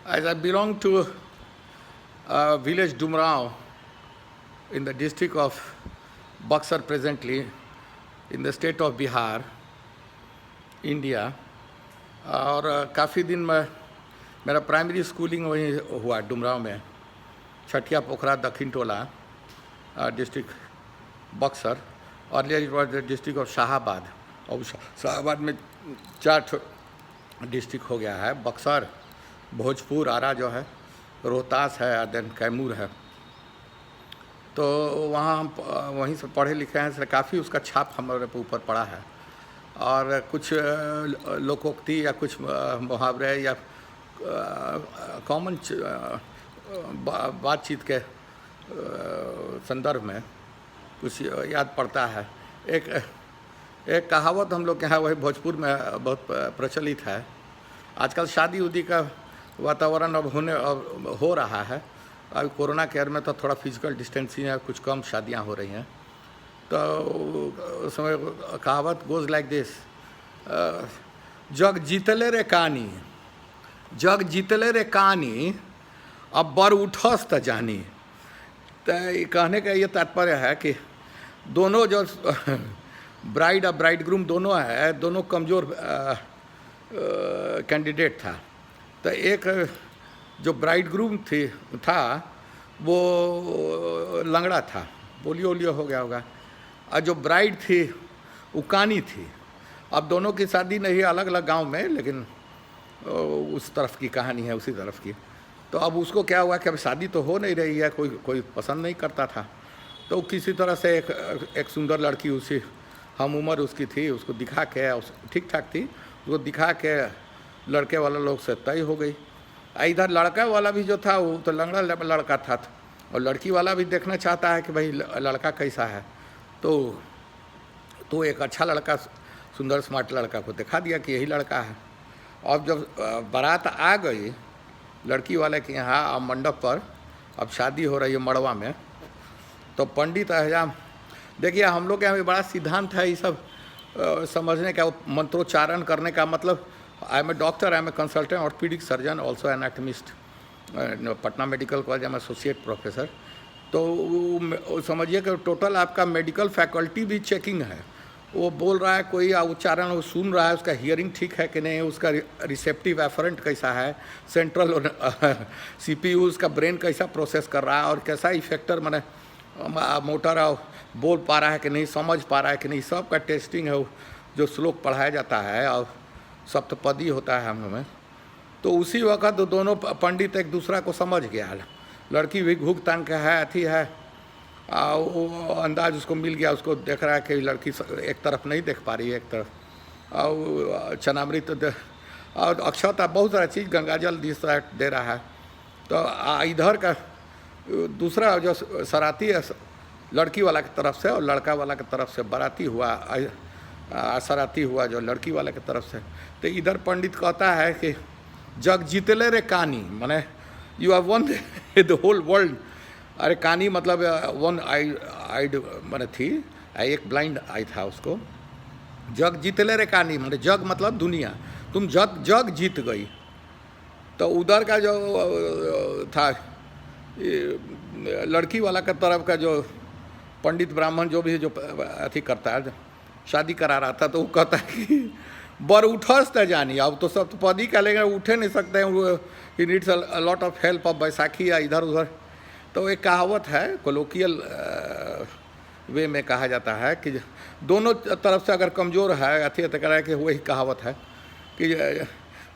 As I belong to village Dumrao in the district of Buxar presently, in the state of Bihar, India, और काफ़ी दिन में मेरा primary schooling वहीं हुआ डुमराव में, छठिया पोखरा दक्षिण टोला डिस्ट्रिक्ट बक्सर, और it was the district of Shahabad. और शाहाबाद में 4 डिस्ट्रिक्ट हो गया है, बक्सर, भोजपुर, आरा जो है, रोहतास है, देन कैमूर है। तो वहाँ हम वहीं से पढ़े लिखे हैं, इसलिए काफ़ी उसका छाप हमारे ऊपर पड़ा है। और कुछ लोकोक्ति या कुछ मुहावरे या कॉमन बातचीत के संदर्भ में कुछ याद पड़ता है। एक कहावत हम लोग के यहाँ वही भोजपुर में बहुत प्रचलित है। आजकल शादी उदी का वातावरण अब हो रहा है। अभी कोरोना केयर में तो थोड़ा फिजिकल डिस्टेंसिंग है, कुछ कम शादियाँ हो रही हैं। तो उसमें कहावत गोज़ लाइक दिस, जग जीतले रे कहानी, जग जीतले रे कहानी, अब बर उठस त जानी। तो कहने का ये तात्पर्य है कि दोनों जो ब्राइड और ब्राइडग्रूम दोनों है, दोनों कमज़ोर कैंडिडेट था। तो एक जो ब्राइडग्रूम था वो लंगड़ा था, पोलियो वोलियो हो गया होगा, और जो ब्राइड थी वो कानी थी। अब दोनों की शादी नहीं, अलग अलग गांव में, लेकिन उस तरफ की कहानी है, उसी तरफ की। तो अब उसको क्या हुआ कि अब शादी तो हो नहीं रही है, कोई पसंद नहीं करता था। तो किसी तरह से एक सुंदर लड़की, उसी हम उम्र उसकी थी, उसको दिखा के, ठीक ठाक थी, उसको दिखा के लड़के वाला लोग से तय हो गई। इधर लड़का वाला भी जो था वो तो लंगड़ा लड़का था, और लड़की वाला भी देखना चाहता है कि भाई लड़का कैसा है। तो एक अच्छा लड़का, सुंदर स्मार्ट लड़का को दिखा दिया कि यही लड़का है। और जब बारात आ गई लड़की वाले के यहाँ, अब मंडप पर अब शादी हो रही है मड़वा में, तो पंडित हजाम, देखिए हम लोग के यहाँ भी बड़ा सिद्धांत है ये सब समझने का, मंत्रोच्चारण करने का। मतलब I am a doctor, I am a consultant orthopaedic surgeon, also anatomist, Patna medical college, I am associate professor. तो समझिए कि टोटल आपका मेडिकल फैकल्टी भी चेकिंग है। वो बोल रहा है कोई उच्चारण, वो सुन रहा है, उसका हियरिंग ठीक है कि नहीं, उसका रिसेप्टिव एफरेंट कैसा है, सेंट्रल सीपीयू उसका ब्रेन कैसा प्रोसेस कर रहा है, और कैसा इफेक्टर माने मोटर बोल पा रहा है कि नहीं, समझ पा रहा है कि नहीं, सब का टेस्टिंग है। जो श्लोक पढ़ाया जाता है और सप्तपदी होता है हम लोग में, तो उसी वक्त दोनों पंडित एक दूसरा को समझ गया। लड़की भी घूक तांग का है, अथी है, वो अंदाज उसको मिल गया। उसको देख रहा है कि लड़की एक तरफ नहीं देख पा रही है, एक तरफ, और चनामृत और अक्षता, बहुत सारा चीज़, गंगाजल दे रहा है। तो इधर का दूसरा जो सराती है लड़की वाला की तरफ से, और लड़का वाला की तरफ से बाराती हुआ, सराती हुआ जो लड़की वाले की तरफ से। तो इधर पंडित कहता है कि जग जीतले रे कहानी, माने you have won the whole world. अरे कहानी मतलब वन आइड माने थी, एक ब्लाइंड आई था उसको। जग जीतले रे कहानी माने जग मतलब दुनिया, तुम जग जीत गई। तो उधर का जो था लड़की वाला का तरफ का जो पंडित ब्राह्मण जो भी जो अथी करता है, शादी करा रहा था, तो वो कहता है कि बर उठस त जानी। अब तो सब तो पदी का, लेकिन उठे नहीं सकते हैं, he needs a lot of help of Baisakhi या इधर उधर। तो एक कहावत है, कोलोकियल वे में कहा जाता है कि दोनों तरफ से अगर कमज़ोर है अथी तो कह कि वही कहावत है कि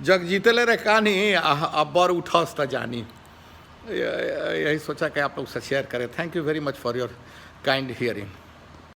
जग जीतले रे कहानी, अब बर उठस त जानी। यही सोचा कि आप लोग से शेयर करें। Thank you very much for your kind hearing.